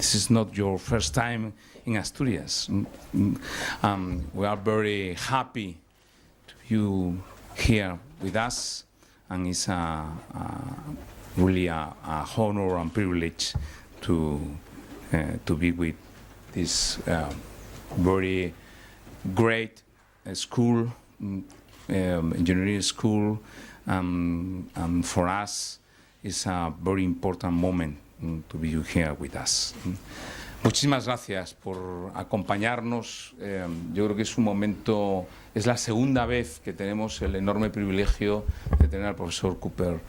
this is not your first time in Asturias. We are very happy to you here with us, and it's really a honor and privilege to be with this very great school, engineering school, and for us it's a very important moment to be here with us. Muchísimas gracias por acompañarnos. Yo creo que es un momento, es la segunda vez que tenemos el enorme privilegio de tener al profesor Cooper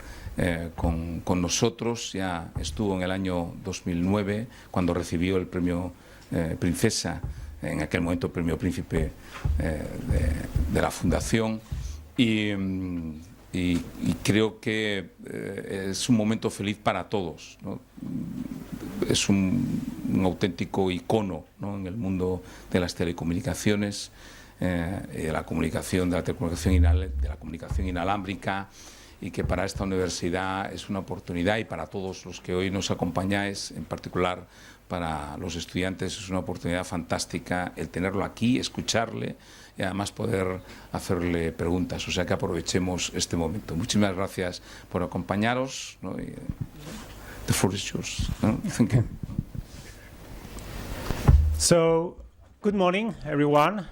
con nosotros. Ya estuvo en el año 2009 cuando recibió el premio Princesa, en aquel momento Premio Príncipe de la Fundación, y creo que es un momento feliz para todos, ¿no? Es un auténtico icono, ¿no?, en el mundo de las telecomunicaciones, de la comunicación, de la comunicación inalámbrica, y que para esta universidad es una oportunidad, y para todos los que hoy nos acompañáis, en particular para los estudiantes, es una oportunidad fantástica el tenerlo aquí, escucharle y además poder hacerle preguntas. O sea que aprovechemos este momento. Muchísimas gracias por acompañaros, ¿no? The floor is yours, ¿no? Thank you. So, good morning, everyone.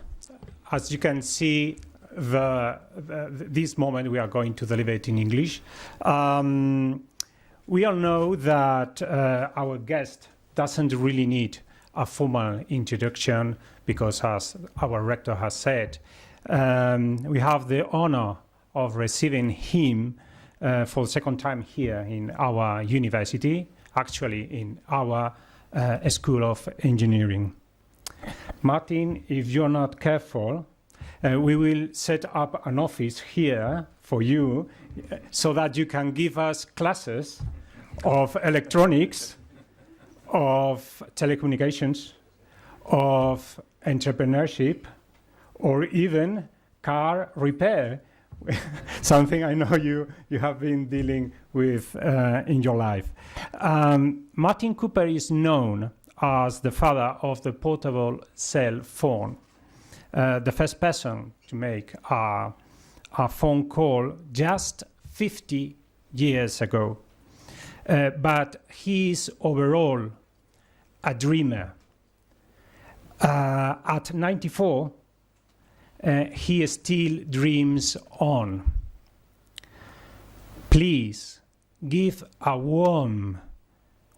As you can see, this moment we are going to deliver it in English. We all know that our guest doesn't really need a formal introduction because, as our rector has said, we have the honor of receiving him for the second time here in our university, actually in our School of Engineering. Martin, if you're not careful, we will set up an office here for you so that you can give us classes of electronics, of telecommunications, of entrepreneurship, or even car repair, something I know you have been dealing with in your life. Martin Cooper is known as the father of the portable cell phone, the first person to make a phone call just 50 years ago. But he is overall a dreamer. At 94, he still dreams on. Please give a warm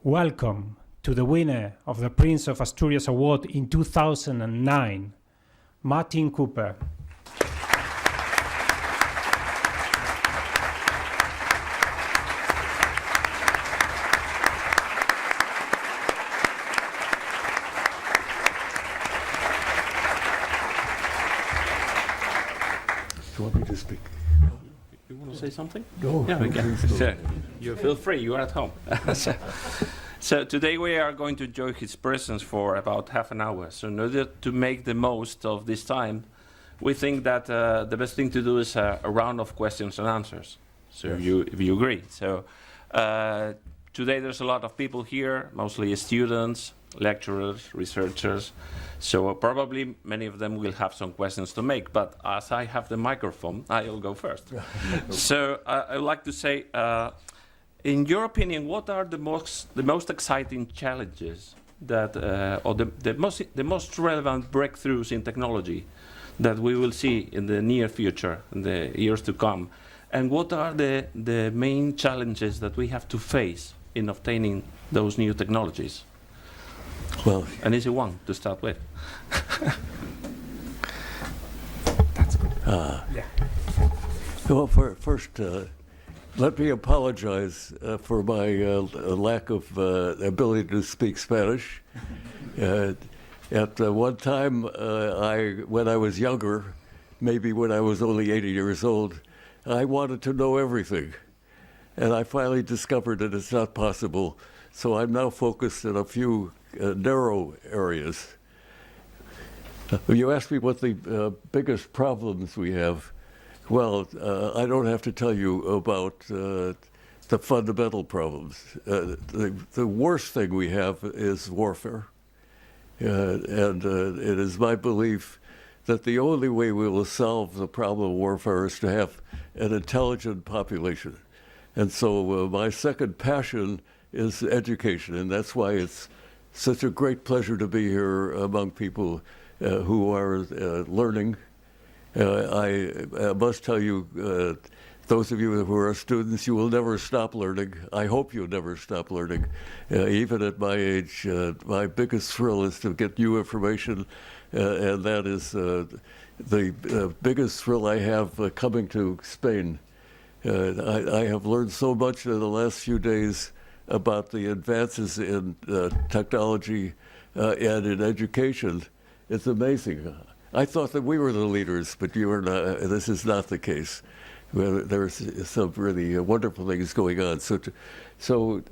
welcome to the winner of the Prince of Asturias Award in 2009, Martin Cooper. You want me to speak? You want to say something? No. Yeah, we can. So, you feel free, you are at home. So today we are going to enjoy his presence for about half an hour. So in order to make the most of this time, we think that the best thing to do is a round of questions and answers. So Yes. if you agree. So today there's a lot of people here, mostly students, lecturers, researchers. So probably many of them will have some questions to make, but as I have the microphone, I'll go first. So I would like to say, in your opinion, what are the most exciting challenges that, or the most relevant breakthroughs in technology that we will see in the near future, in the years to come? And what are the main challenges that we have to face in obtaining those new technologies? Well, An easy one to start with. That's good. Yeah. well, first, let me apologize for my lack of ability to speak Spanish. At one time, when I was younger, maybe when I was only 80 years old, I wanted to know everything. And I finally discovered that it's not possible. So I'm now focused on a few narrow areas. You asked me what the biggest problems we have. Well, I don't have to tell you about the fundamental problems. The worst thing we have is warfare. And it is my belief that the only way we will solve the problem of warfare is to have an intelligent population. And so my second passion is education, and that's why it's such a great pleasure to be here among people who are learning. I must tell you, those of you who are students, you will never stop learning. I hope you'll never stop learning. Even at my age, my biggest thrill is to get new information, and that is the biggest thrill I have coming to Spain. I have learned so much in the last few days about the advances in technology and in education. It's amazing. I thought that we were the leaders, but you are not. This is not the case. There's some really wonderful things going on. So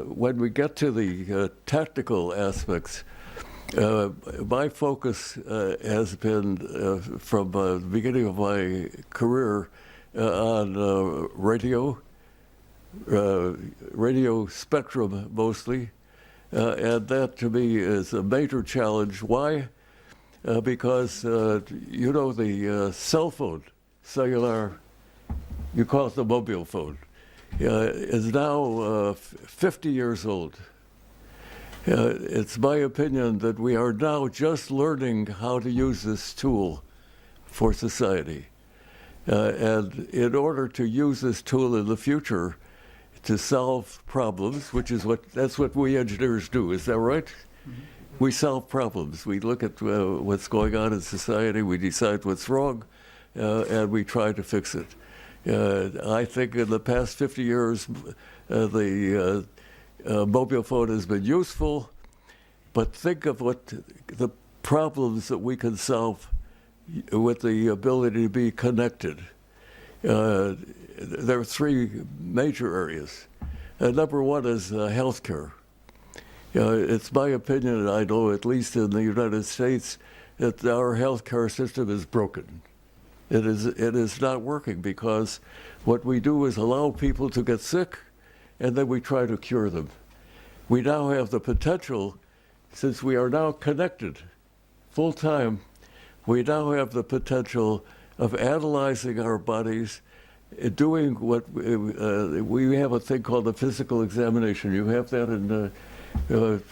when we get to the technical aspects, my focus has been from the beginning of my career on radio spectrum mostly, and that to me is a major challenge. Why? Because you know the cell phone, cellular, you call it the mobile phone, is now 50 years old. It's my opinion that we are now just learning how to use this tool for society. And in order to use this tool in the future to solve problems, that's what we engineers do, is that right? Mm-hmm. We solve problems. We look at what's going on in society, we decide what's wrong, and we try to fix it. I think in the past 50 years, the mobile phone has been useful, but think of what the problems that we can solve with the ability to be connected. There are three major areas. Number one is healthcare. It's my opinion, and I know at least in the United States, that our healthcare system is broken. It is not working because what we do is allow people to get sick, and then we try to cure them. We now have the potential, since we are now connected full time, we now have the potential of analyzing our bodies, doing what we have a thing called a physical examination. You have that in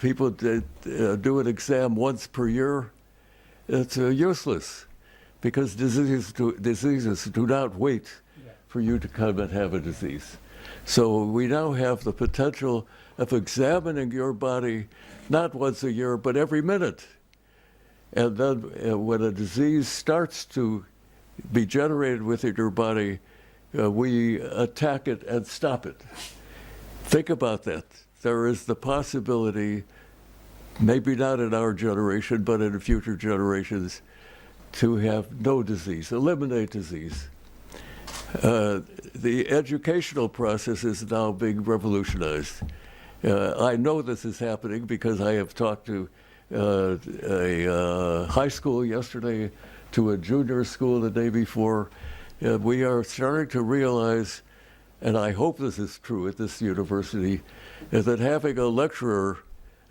people do an exam once per year. It's useless because diseases do not wait for you to come and have a disease. So we now have the potential of examining your body not once a year, but every minute. And then when a disease starts to be generated within your body, we attack it and stop it. Think about that. There is the possibility, maybe not in our generation, but in future generations, to have no disease, eliminate disease. The educational process is now being revolutionized. I know this is happening because I have talked to a high school yesterday, to a junior school the day before. We are starting to realize, and I hope this is true at this university, that having a lecturer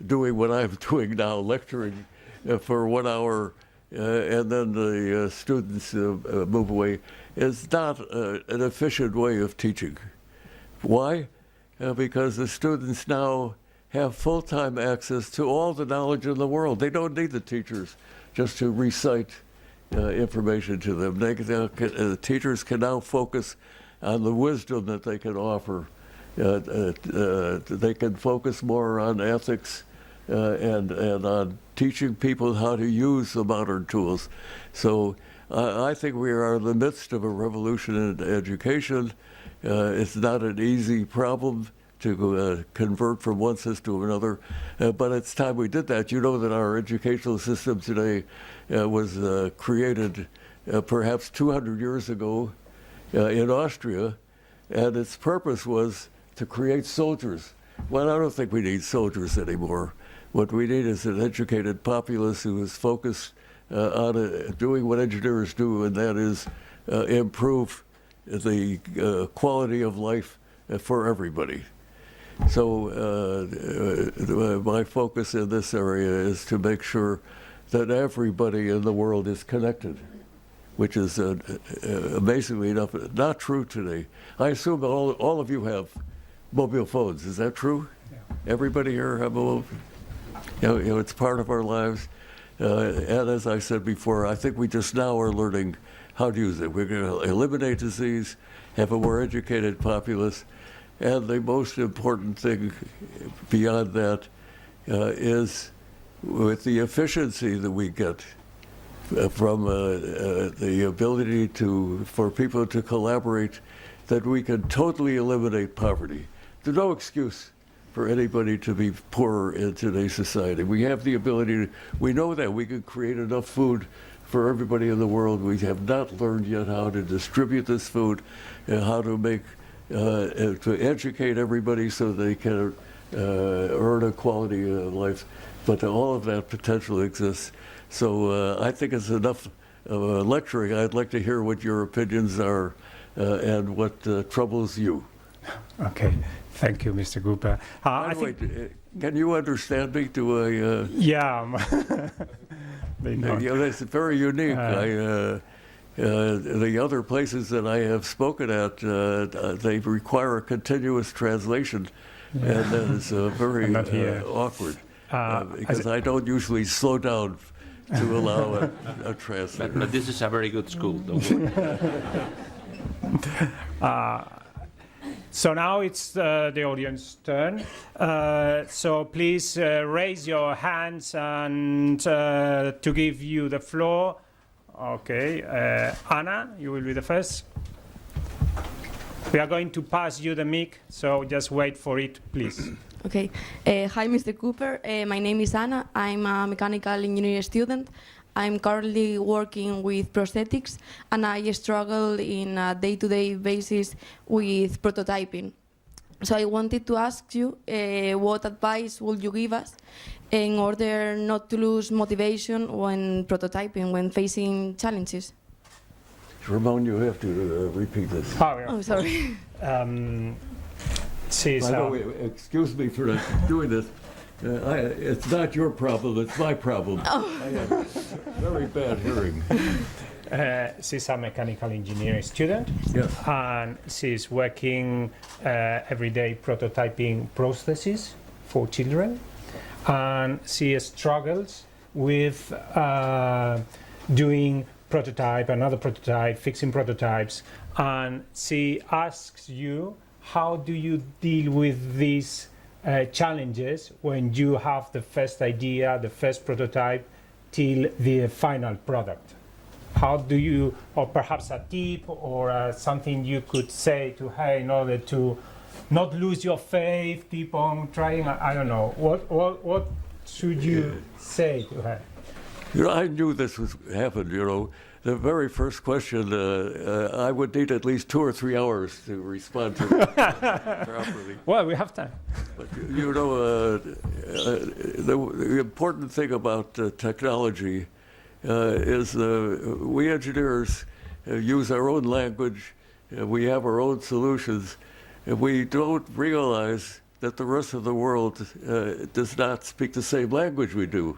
doing what I'm doing now, lecturing for 1 hour, and then the students move away, is not an efficient way of teaching. Why? Because the students now have full-time access to all the knowledge in the world. They don't need the teachers just to recite information to them. The teachers can now focus on the wisdom that they can offer. They can focus more on ethics and on teaching people how to use the modern tools. So I think we are in the midst of a revolution in education. It's not an easy problem to convert from one system to another, but it's time we did that. You know that our educational system today was created perhaps 200 years ago in Austria, and its purpose was to create soldiers. Well, I don't think we need soldiers anymore. What we need is an educated populace who is focused on doing what engineers do, and that is improve the quality of life for everybody. So my focus in this area is to make sure that everybody in the world is connected, which is amazingly enough not true today. I assume all of you have mobile phones. Is that true? Yeah. Everybody here have mobile? You know, it's part of our lives. And as I said before, I think we just now are learning how to use it. We're going to eliminate disease, have a more educated populace, and the most important thing beyond that is with the efficiency that we get from the ability for people to collaborate, that we can totally eliminate poverty. There's no excuse for anybody to be poorer in today's society. We have the ability we know that we can create enough food for everybody in the world. We have not learned yet how to distribute this food and how to make, to educate everybody so they can earn a quality of life. But all of that potential exists. So I think it's enough lecturing. I'd like to hear what your opinions are and what troubles you. Okay, thank you, Mr. Cooper. By the way, can you understand me? Yeah. You know, that's very unique. The other places that I have spoken at, they require a continuous translation, and that is very awkward. Because I don't usually slow down to allow a translator. But this is a very good school, don't worry. So now it's the audience turn. So please raise your hands and to give you the floor. Okay, Anna, you will be the first. We are going to pass you the mic, so just wait for it, please. Okay. Hi, Mr. Cooper. My name is Anna. I'm a mechanical engineering student. I'm currently working with prosthetics, and I struggle in a day-to-day basis with prototyping. So I wanted to ask you, what advice would you give us in order not to lose motivation when prototyping, when facing challenges? Ramon, you have to repeat this. Oh, sorry. By the way, excuse me for doing this. It's not your problem, it's my problem. Oh. I have very bad hearing. She's a mechanical engineering student, yes. And she's working every day prototyping prostheses for children. And she struggles with doing prototype, another prototype, fixing prototypes. And she asks you, how do you deal with these challenges when you have the first idea, the first prototype, till the final product? How do you, or perhaps a tip or something you could say to her in order to not lose your faith, keep on trying? I don't know. What should you say to her? You know, I knew this would happen, you know. The very first question, I would need at least 2 or 3 hours to respond to properly. Well, we have time. But, you know, the important thing about technology is we engineers use our own language, we have our own solutions, and we don't realize that the rest of the world does not speak the same language we do.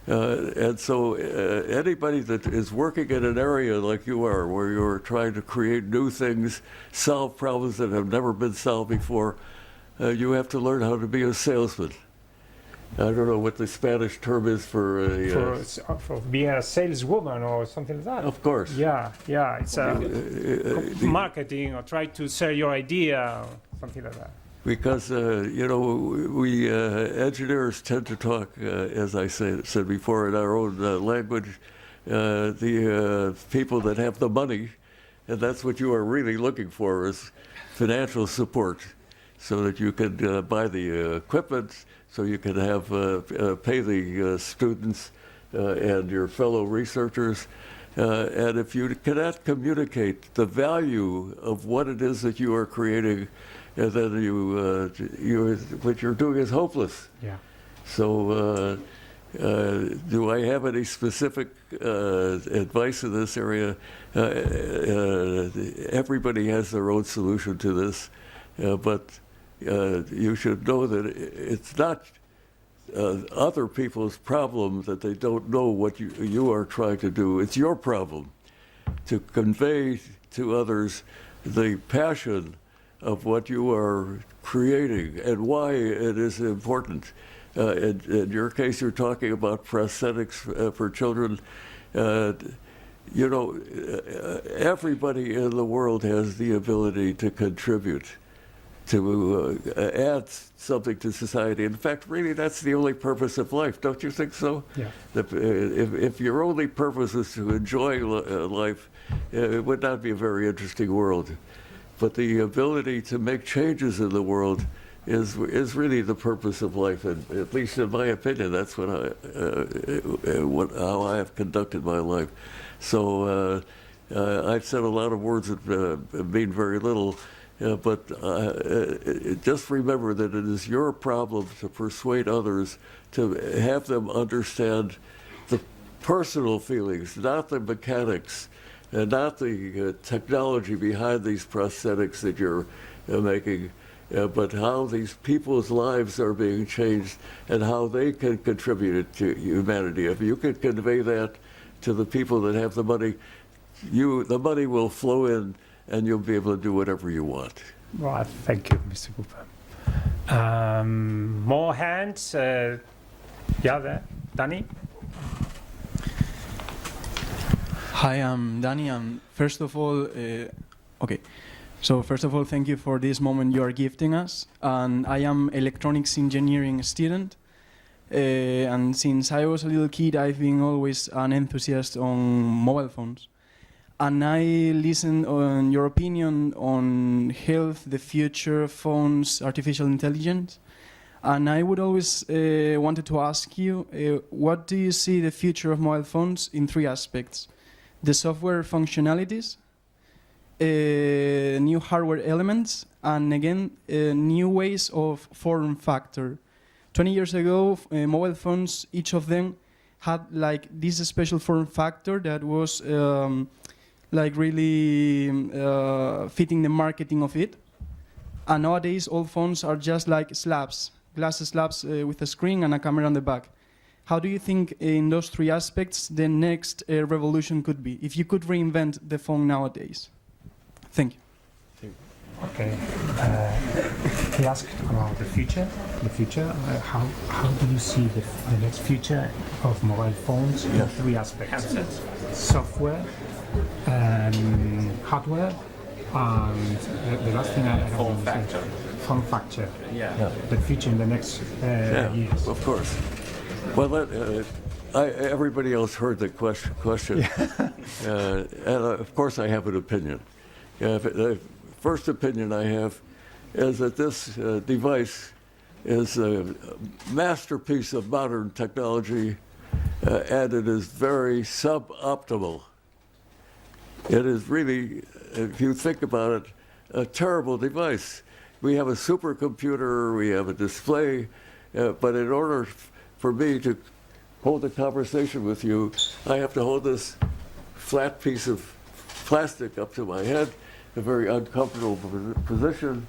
And so anybody that is working in an area like you are, where you're trying to create new things, solve problems that have never been solved before, you have to learn how to be a salesman. I don't know what the Spanish term is for being a saleswoman or something like that. Of course. Yeah, it's marketing, or try to sell your idea or something like that. Because, you know, we engineers tend to talk, as I said before, in our own language. The people that have the money, and that's what you are really looking for, is financial support, so that you can buy the equipment, so you can have pay the students and your fellow researchers. And if you cannot communicate the value of what it is that you are creating, and then what you're doing is hopeless. Yeah. So, do I have any specific advice in this area? Everybody has their own solution to this. but you should know that it's not other people's problem that they don't know what you are trying to do. It's your problem to convey to others the passion of what you are creating and why it is important. In your case, you're talking about prosthetics for children. You know, everybody in the world has the ability to contribute, to add something to society. In fact, really, that's the only purpose of life. Don't you think so? Yeah. If your only purpose is to enjoy life, it would not be a very interesting world. But the ability to make changes in the world is really the purpose of life, and at least in my opinion, that's what how I have conducted my life. So I've said a lot of words that mean very little, but just remember that it is your problem to persuade others, to have them understand the personal feelings, not the mechanics, and not the technology behind these prosthetics that you're making, but how these people's lives are being changed and how they can contribute to humanity. If you can convey that to the people that have the money, the money will flow in and you'll be able to do whatever you want. Well, thank you, Mr. Cooper. More hands. Yeah, there. Danny? Hi, I'm Danny. First of all, So first of all, thank you for this moment you are gifting us. And I am electronics engineering student. And since I was a little kid, I've been always an enthusiast on mobile phones. And I listened on your opinion on health, the future, phones, artificial intelligence. And I would always wanted to ask you, what do you see the future of mobile phones in 3 aspects? The software functionalities, new hardware elements, and again, new ways of form factor. 20 years ago, mobile phones, each of them had like this special form factor that was like really fitting the marketing of it. And nowadays, all phones are just like slabs, glass slabs with a screen and a camera on the back. How do you think in those 3 aspects the next revolution could be, if you could reinvent the phone nowadays? Thank you. Okay. He asked about the future. How do you see the next future of mobile phones in 3 aspects? Handsets. Software, hardware, and the last thing I don't Form understand. factor. Form factor. Yeah. The future in the next years. Of course. Well, everybody else heard the question. And of course I have an opinion. The first opinion I have is that this device is a masterpiece of modern technology, and it is very suboptimal. It is really, if you think about it, a terrible device. We have a supercomputer, we have a display, but in order for me to hold a conversation with you, I have to hold this flat piece of plastic up to my head, a very uncomfortable position.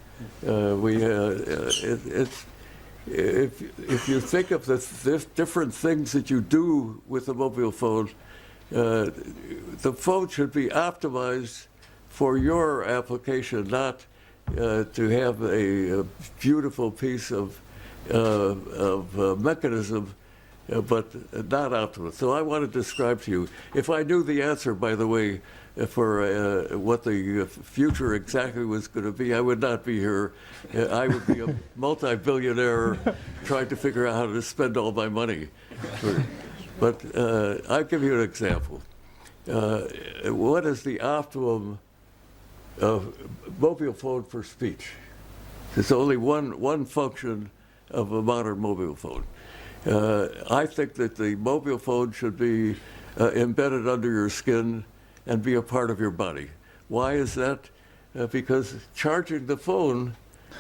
If you think of the different things that you do with a mobile phone, the phone should be optimized for your application, not to have a beautiful piece of mechanism, but not optimal. So I want to describe to you, if I knew the answer, by the way, for what the future exactly was going to be, I would not be here. I would be a multi-billionaire trying to figure out how to spend all my money. But I'll give you an example. What is the optimum mobile phone for speech? There's only one function of a modern mobile phone. I think that the mobile phone should be embedded under your skin and be a part of your body. Why is that? Because charging the phone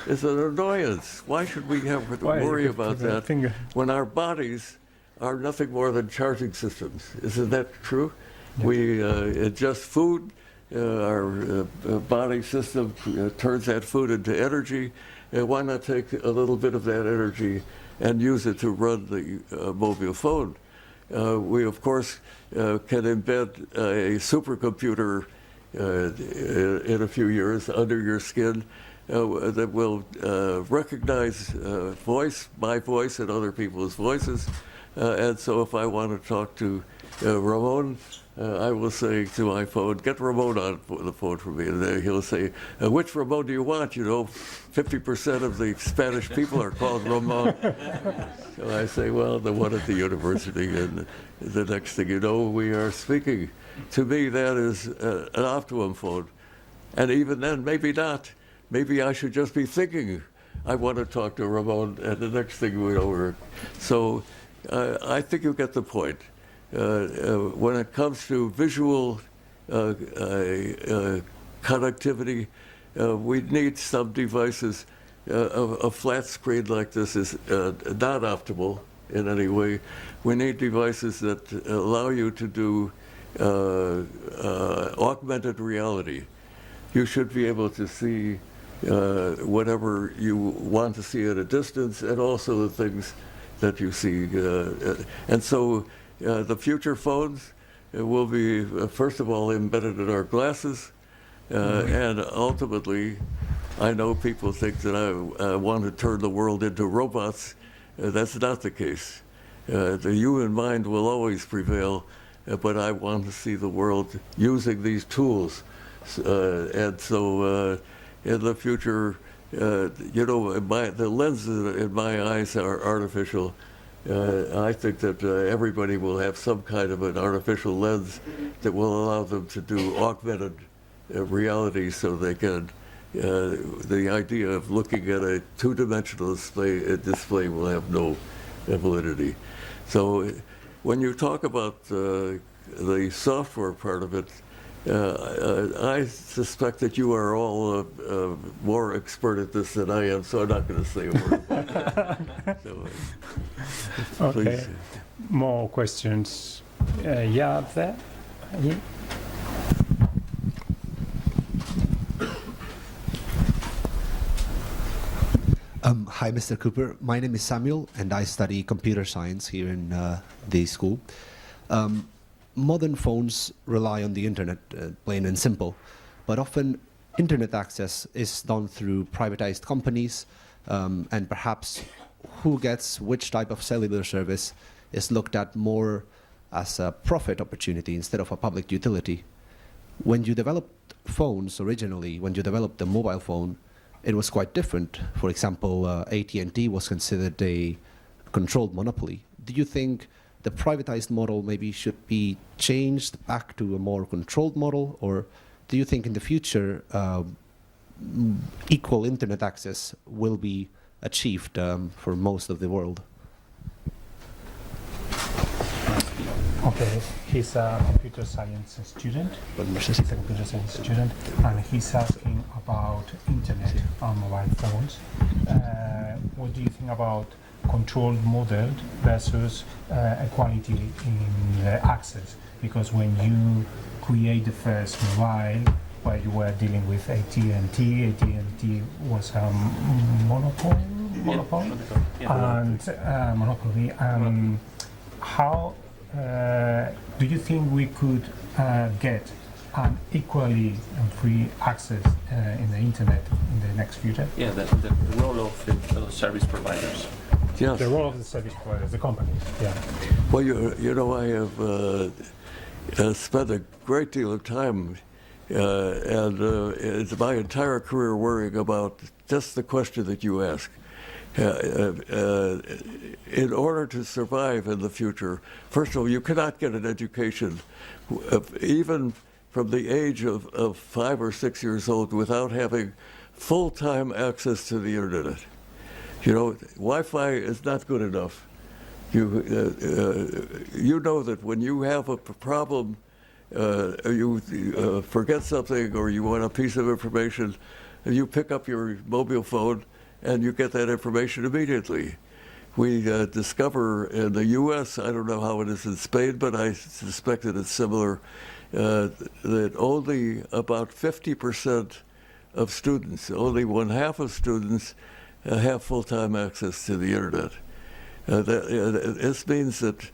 is an annoyance. Why should we have to worry about that when our bodies are nothing more than charging systems? Isn't that true? Yeah. We ingest food, our body system turns that food into energy. Why not take a little bit of that energy and use it to run the mobile phone? We, of course, can embed a supercomputer in a few years under your skin that will recognize my voice and other people's voices. And so if I want to talk to Ramon, I will say to my phone, get Ramon on the phone for me. And he'll say, which Ramon do you want? You know, 50% of the Spanish people are called Ramon. So I say, well, the one at the university. And the next thing you know, we are speaking. To me, that is an optimum phone. And even then, maybe not. Maybe I should just be thinking, I want to talk to Ramon, and the next thing we know, we're... So I think you get the point. When it comes to visual connectivity, we need some devices. A flat screen like this is not optimal in any way. We need devices that allow you to do augmented reality. You should be able to see whatever you want to see at a distance, and also the things that you see. And so the future phones will be, first of all, embedded in our glasses, and ultimately, I know people think that I want to turn the world into robots. That's not the case. The human mind will always prevail, but I want to see the world using these tools. And so in the future, you know, the lenses in my eyes are artificial. I think that everybody will have some kind of an artificial lens that will allow them to do augmented reality, so they can, the idea of looking at a two-dimensional display will have no validity. So when you talk about the software part of it, I suspect that you are all more expert at this than I am, so I'm not going to say a word about it. So, Okay. please. More questions? Yeah, up there. Yeah. Hi, Mr. Cooper. My name is Samuel, and I study computer science here in the school. Modern phones rely on the internet, plain and simple, but often internet access is done through privatized companies, and perhaps who gets which type of cellular service is looked at more as a profit opportunity instead of a public utility. When you developed phones originally, when you developed the mobile phone, it was quite different. For example, AT&T was considered a controlled monopoly. Do you think the privatized model maybe should be changed back to a more controlled model, or do you think in the future equal internet access will be achieved for most of the world? Okay, he's a computer science student. He's a computer science student, and he's asking about internet on mobile phones. What do you think about controlled model versus equality in access? Because when you create the first mobile, where you were dealing with AT&T was a monopoly. How do you think we could get an equally free access in the internet in the next future? Yeah, the role of the service providers. Yes. The role of the service providers, the companies, yeah. Well, you know, I have spent a great deal of time and it's my entire career worrying about just the question that you ask. In order to survive in the future, first of all, you cannot get an education, even from the age of 5 or 6 years old, without having full-time access to the internet. You know, Wi-Fi is not good enough. You know that when you have a problem, you forget something or you want a piece of information, you pick up your mobile phone and you get that information immediately. We discover in the U.S., I don't know how it is in Spain, but I suspect that it's similar, that only about 50% of students, only 1/2 of students, have full-time access to the internet. This means that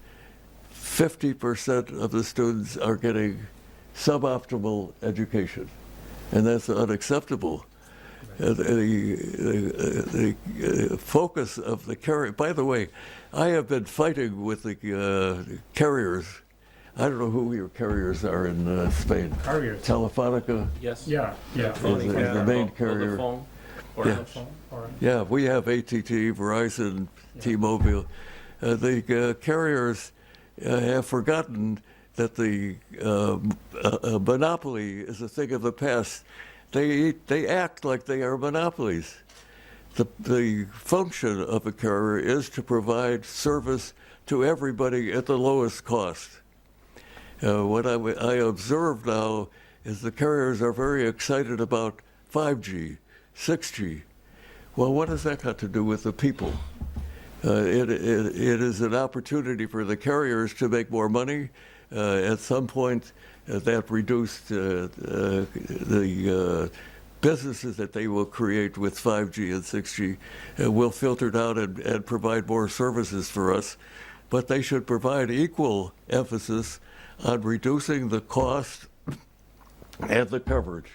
50% of the students are getting suboptimal education, and that's unacceptable. The focus of the carrier, by the way, I have been fighting with the carriers. I don't know who your carriers are in Spain. Carriers. Telefonica Yes. Yeah, yeah. is the main carrier. Vodafone, Yeah. Orange. Yeah, we have AT&T, Verizon, T-Mobile. The carriers have forgotten that the monopoly is a thing of the past. They act like they are monopolies. The function of a carrier is to provide service to everybody at the lowest cost. What I observe now is the carriers are very excited about 5G, 6G. Well, what has that got to do with the people? It is an opportunity for the carriers to make more money. At some point, that reduced the businesses that they will create with 5G and 6G will filter down and provide more services for us. But they should provide equal emphasis on reducing the cost and the coverage.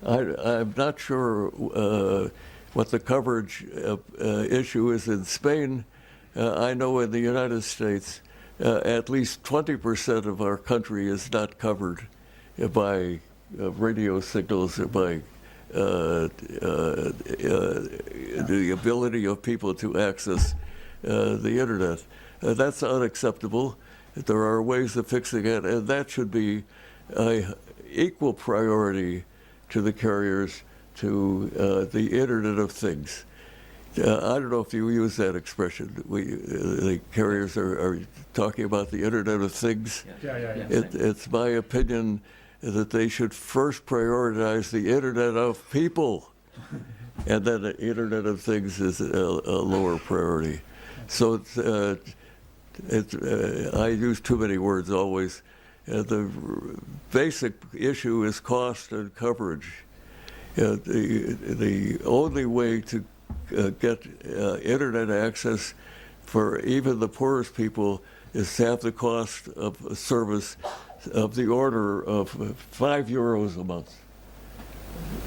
I'm not sure what the coverage issue is in Spain. I know in the United States, at least 20% of our country is not covered by radio signals or by the ability of people to access the internet. That's unacceptable. There are ways of fixing it, and that should be an equal priority to the carriers, to the Internet of Things. I don't know if you use that expression. The carriers are talking about the Internet of Things. Yeah. It's my opinion that they should first prioritize the Internet of People, and then the Internet of Things is a lower priority. So I use too many words always. The basic issue is cost and coverage. The only way to get internet access for even the poorest people is to have the cost of a service of the order of €5 a month.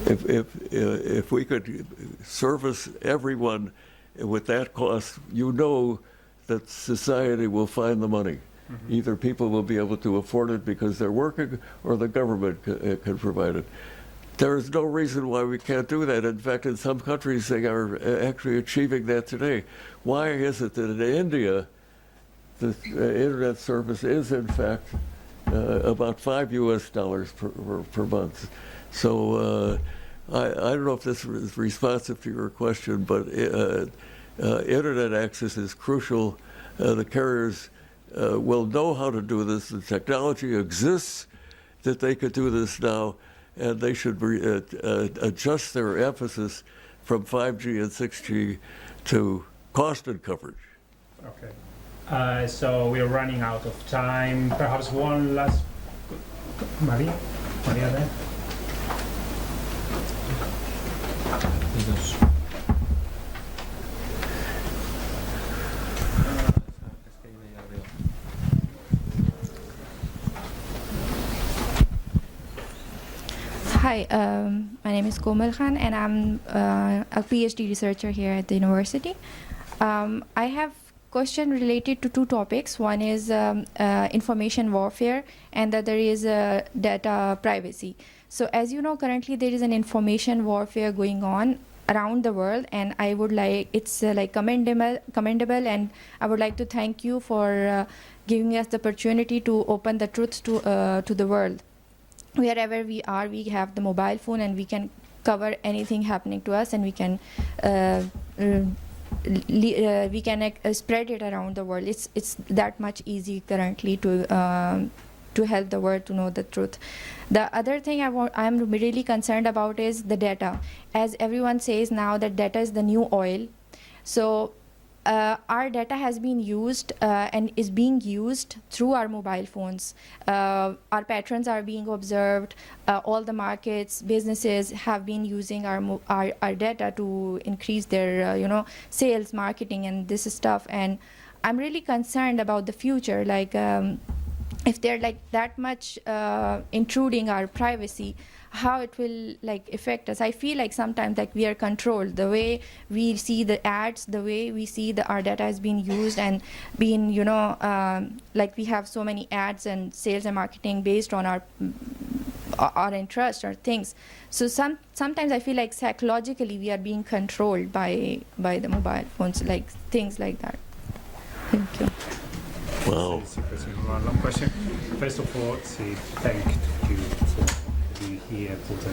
If we could service everyone with that cost, you know that society will find the money. Mm-hmm. Either people will be able to afford it because they're working, or the government can provide it. There is no reason why we can't do that. In fact, in some countries, they are actually achieving that today. Why is it that in India, the internet service is, in fact, about $5 per month? So I don't know if this is responsive to your question, but internet access is crucial. The carriers will know how to do this. The technology exists that they could do this now, and they should adjust their emphasis from 5G and 6G to cost and coverage. Okay. So we are running out of time. Perhaps one last... Maria there? Hi, my name is Komal Khan, and I'm a PhD researcher here at the university. I have question related to two topics. One is information warfare, and the other is data privacy. So as you know, currently there is an information warfare going on around the world, and I would like, it's like commendable, and I would like to thank you for giving us the opportunity to open the truth to the world. Wherever we are, we have the mobile phone, and we can cover anything happening to us, and we can spread it around the world. It's that much easy currently to help the world to know the truth. The other thing I'm really concerned about is the data. As everyone says now, that data is the new oil. So our data has been used and is being used through our mobile phones. Our patrons are being observed. All the markets, businesses have been using our data to increase their sales, marketing, and this stuff. And I'm really concerned about the future. Like if they're like that much intruding our privacy, how it will like affect us. I feel like sometimes like we are controlled. The way we see the ads, the way we see our data has been used and being, like we have so many ads and sales and marketing based on our interest or things. So sometimes I feel like psychologically we are being controlled by the mobile phones, like things like that. Thank you. Wow. Long question. First of all, thank you for being here, for the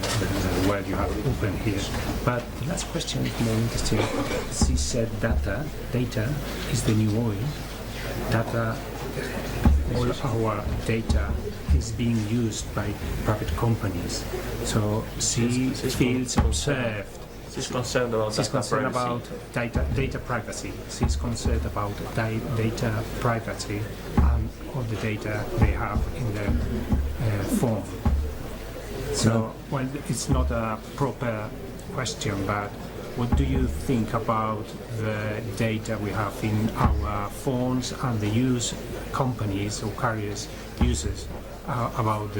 word you have opened here. But the last question is more interesting. She said data is the new oil. All our data is being used by private companies. So she feels observed. She's concerned about data privacy. She's concerned about data privacy and all the data they have in their phone. So, well, it's not a proper question, but what do you think about the data we have in our phones and the use companies or carriers uses about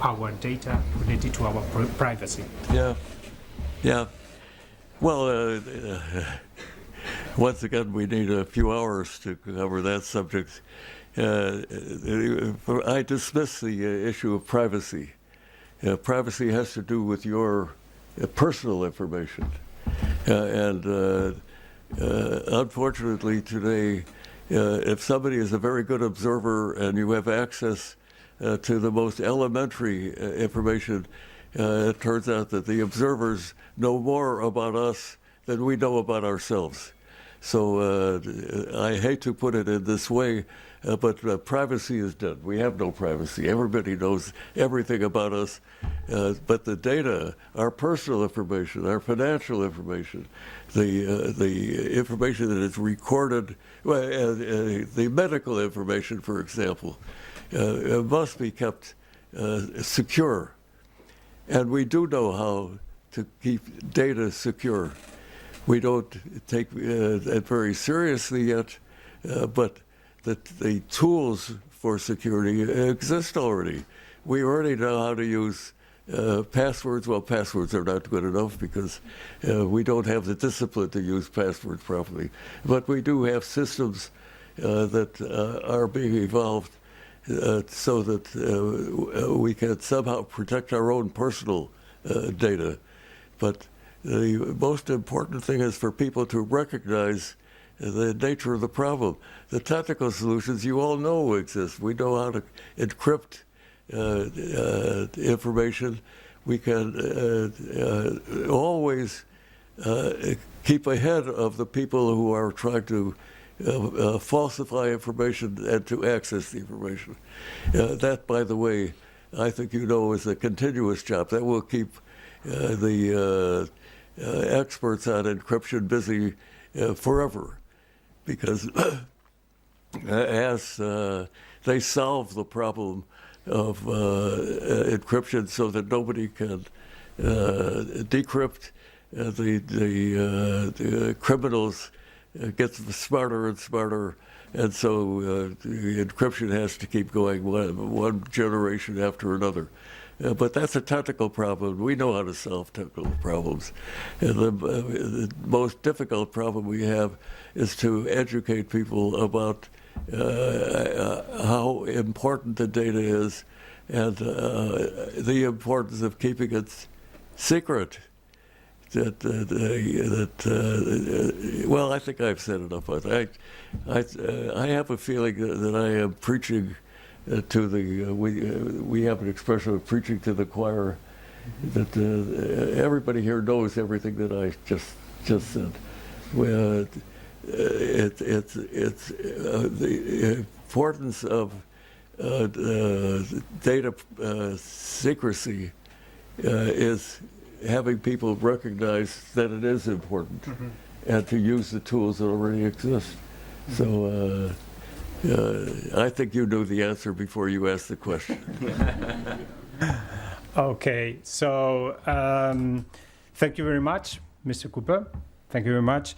our data related to our privacy? Yeah. Well, once again, we need a few hours to cover that subject. I dismiss the issue of privacy. Privacy has to do with your personal information. And unfortunately today, if somebody is a very good observer and you have access to the most elementary information, it turns out that the observers know more about us than we know about ourselves. So I hate to put it in this way, but privacy is dead. We have no privacy. Everybody knows everything about us. But the data, our personal information, our financial information, the information that is recorded, the medical information, for example, must be kept secure. And we do know how to keep data secure. We don't take it very seriously yet, but the tools for security exist already. We already know how to use passwords. Well, passwords are not good enough because we don't have the discipline to use passwords properly. But we do have systems that are being evolved so that we can somehow protect our own personal data. But the most important thing is for people to recognize the nature of the problem. The technical solutions you all know exist. We know how to encrypt information. We can always keep ahead of the people who are trying to falsify information and to access the information. That, by the way, I think you know is a continuous job. That will keep the experts on encryption busy forever, because as they solve the problem of encryption so that nobody can decrypt, the criminals get smarter and smarter, and so the encryption has to keep going one generation after another. But that's a technical problem. We know how to solve technical problems. And the most difficult problem we have is to educate people about how important the data is and the importance of keeping it secret. Well, I think I've said enough. I have a feeling that I am preaching to the, we have an expression of preaching to the choir, that everybody here knows everything that I just said. Well, it's the importance of data secrecy is having people recognize that it is important. Mm-hmm. and to use the tools that already exist. So I think you knew the answer before you asked the question. Okay, so thank you very much, Mr. Cooper. Thank you very much.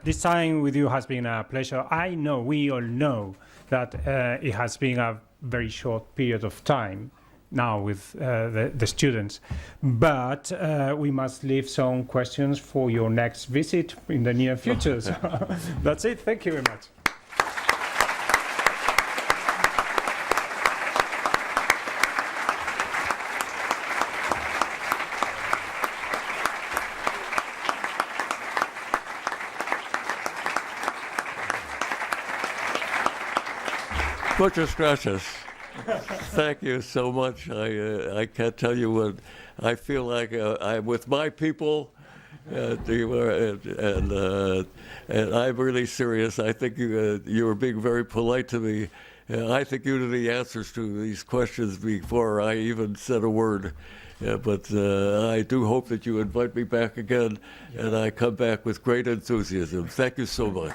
This time with you has been a pleasure. I know, we all know that it has been a very short period of time now with the students, but we must leave some questions for your next visit in the near future. So that's it. Thank you very much. Muchas gracias. Thank you so much. I can't tell you what I feel like. I'm with my people, and I'm really serious. I think you were being very polite to me. I think you knew the answers to these questions before I even said a word. But I do hope that you invite me back again, and I come back with great enthusiasm. Thank you so much.